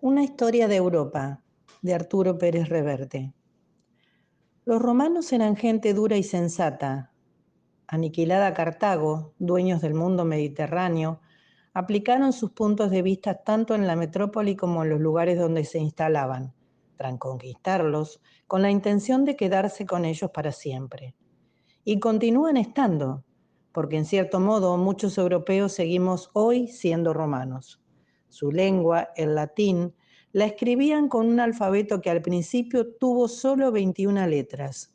Una historia de Europa, de Arturo Pérez Reverte. Los romanos eran gente dura y sensata. Aniquilada Cartago, dueños del mundo mediterráneo, aplicaron sus puntos de vista tanto en la metrópoli como en los lugares donde se instalaban, tras conquistarlos, con la intención de quedarse con ellos para siempre. Y continúan estando, porque en cierto modo muchos europeos seguimos hoy siendo romanos. Su lengua, el latín, la escribían con un alfabeto que al principio tuvo solo 21 letras.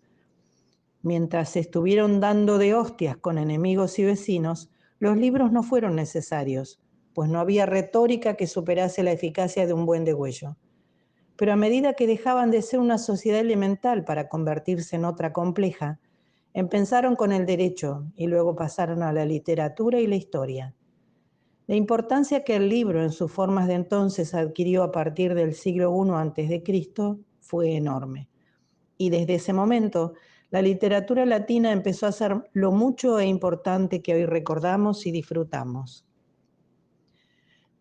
Mientras se estuvieron dando de hostias con enemigos y vecinos, los libros no fueron necesarios, pues no había retórica que superase la eficacia de un buen degüello. Pero a medida que dejaban de ser una sociedad elemental para convertirse en otra compleja, empezaron con el derecho y luego pasaron a la literatura y la historia. La importancia que el libro en sus formas de entonces adquirió a partir del siglo I a.C. fue enorme. Y desde ese momento, la literatura latina empezó a ser lo mucho e importante que hoy recordamos y disfrutamos.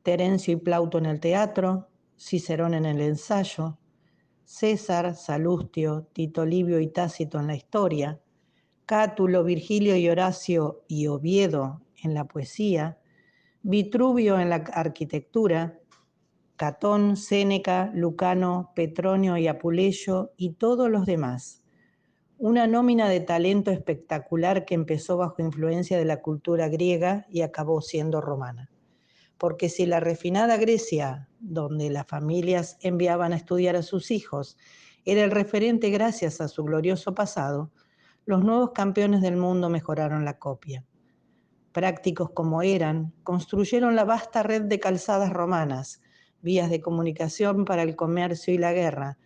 Terencio y Plauto en el teatro, Cicerón en el ensayo, César, Salustio, Tito Livio y Tácito en la historia, Cátulo, Virgilio y Horacio y Oviedo en la poesía, Vitruvio en la arquitectura, Catón, Séneca, Lucano, Petronio y Apuleyo y todos los demás. Una nómina de talento espectacular que empezó bajo influencia de la cultura griega y acabó siendo romana. Porque si la refinada Grecia, donde las familias enviaban a estudiar a sus hijos, era el referente gracias a su glorioso pasado, los nuevos campeones del mundo mejoraron la copia. Prácticos como eran, construyeron la vasta red de calzadas romanas, vías de comunicación para el comercio y la guerra.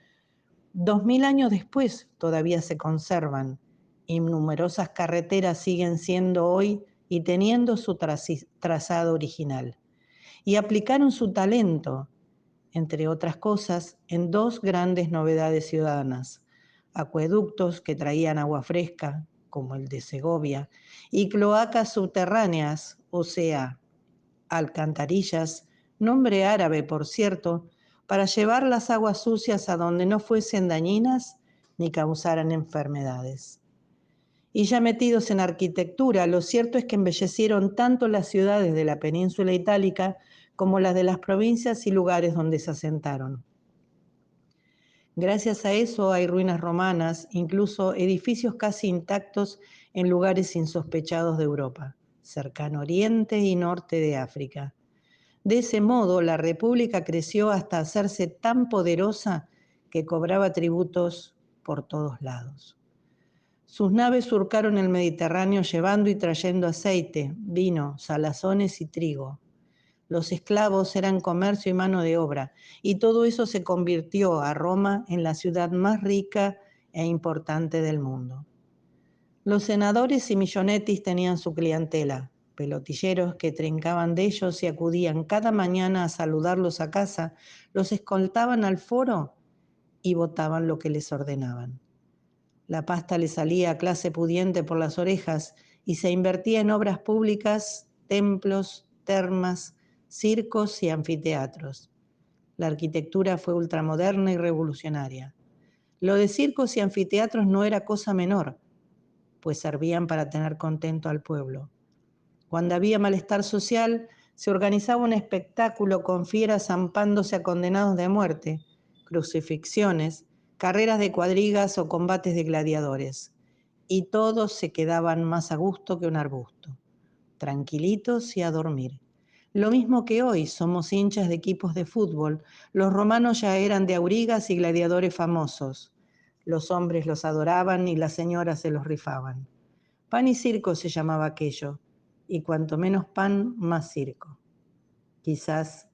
2000 años después todavía se conservan y numerosas carreteras siguen siendo hoy y teniendo su trazado original. Y aplicaron su talento, entre otras cosas, en dos grandes novedades ciudadanas: acueductos que traían agua fresca, como el de Segovia, y cloacas subterráneas, o sea, alcantarillas, nombre árabe por cierto, para llevar las aguas sucias a donde no fuesen dañinas ni causaran enfermedades. Y ya metidos en arquitectura, lo cierto es que embellecieron tanto las ciudades de la península itálica como las de las provincias y lugares donde se asentaron. Gracias a eso hay ruinas romanas, incluso edificios casi intactos en lugares insospechados de Europa, cercano Oriente y Norte de África. De ese modo, la República creció hasta hacerse tan poderosa que cobraba tributos por todos lados. Sus naves surcaron el Mediterráneo llevando y trayendo aceite, vino, salazones y trigo. Los esclavos eran comercio y mano de obra, y todo eso se convirtió a Roma en la ciudad más rica e importante del mundo. Los senadores y millonetis tenían su clientela, pelotilleros que trincaban de ellos y acudían cada mañana a saludarlos a casa, los escoltaban al foro y votaban lo que les ordenaban. La pasta le salía a clase pudiente por las orejas y se invertía en obras públicas, templos, termas, circos y anfiteatros. La arquitectura fue ultramoderna y revolucionaria. Lo de circos y anfiteatros no era cosa menor, pues servían para tener contento al pueblo. Cuando había malestar social, se organizaba un espectáculo con fieras zampándose a condenados de muerte, crucifixiones, carreras de cuadrigas o combates de gladiadores. Y todos se quedaban más a gusto que un arbusto, tranquilitos y a dormir. Lo mismo que hoy somos hinchas de equipos de fútbol, los romanos ya eran de aurigas y gladiadores famosos. Los hombres los adoraban y las señoras se los rifaban. Pan y circo se llamaba aquello, y cuanto menos pan, más circo. Quizás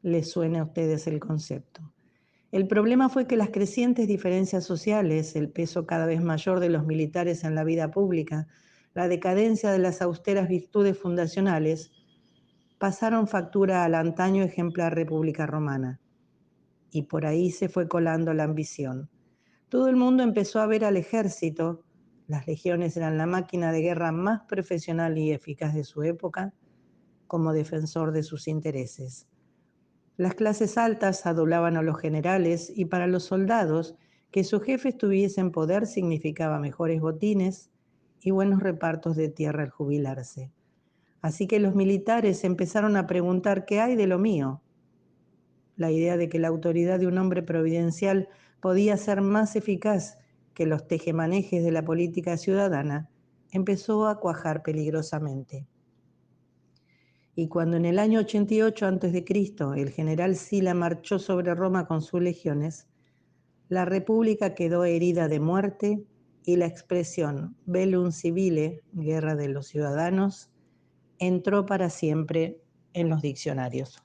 les suene a ustedes el concepto. El problema fue que las crecientes diferencias sociales, el peso cada vez mayor de los militares en la vida pública, la decadencia de las austeras virtudes fundacionales, pasaron factura al antaño ejemplar República Romana. Y por ahí se fue colando la ambición. Todo el mundo empezó a ver al ejército, las legiones eran la máquina de guerra más profesional y eficaz de su época, como defensor de sus intereses. Las clases altas adulaban a los generales y para los soldados, que sus jefes tuviesen poder significaba mejores botines y buenos repartos de tierra al jubilarse. Así que los militares empezaron a preguntar qué hay de lo mío. La idea de que la autoridad de un hombre providencial podía ser más eficaz que los tejemanejes de la política ciudadana empezó a cuajar peligrosamente. Y cuando en el año 88 a.C. el general Sila marchó sobre Roma con sus legiones, la república quedó herida de muerte y la expresión bellum civile, guerra de los ciudadanos, entró para siempre en los diccionarios.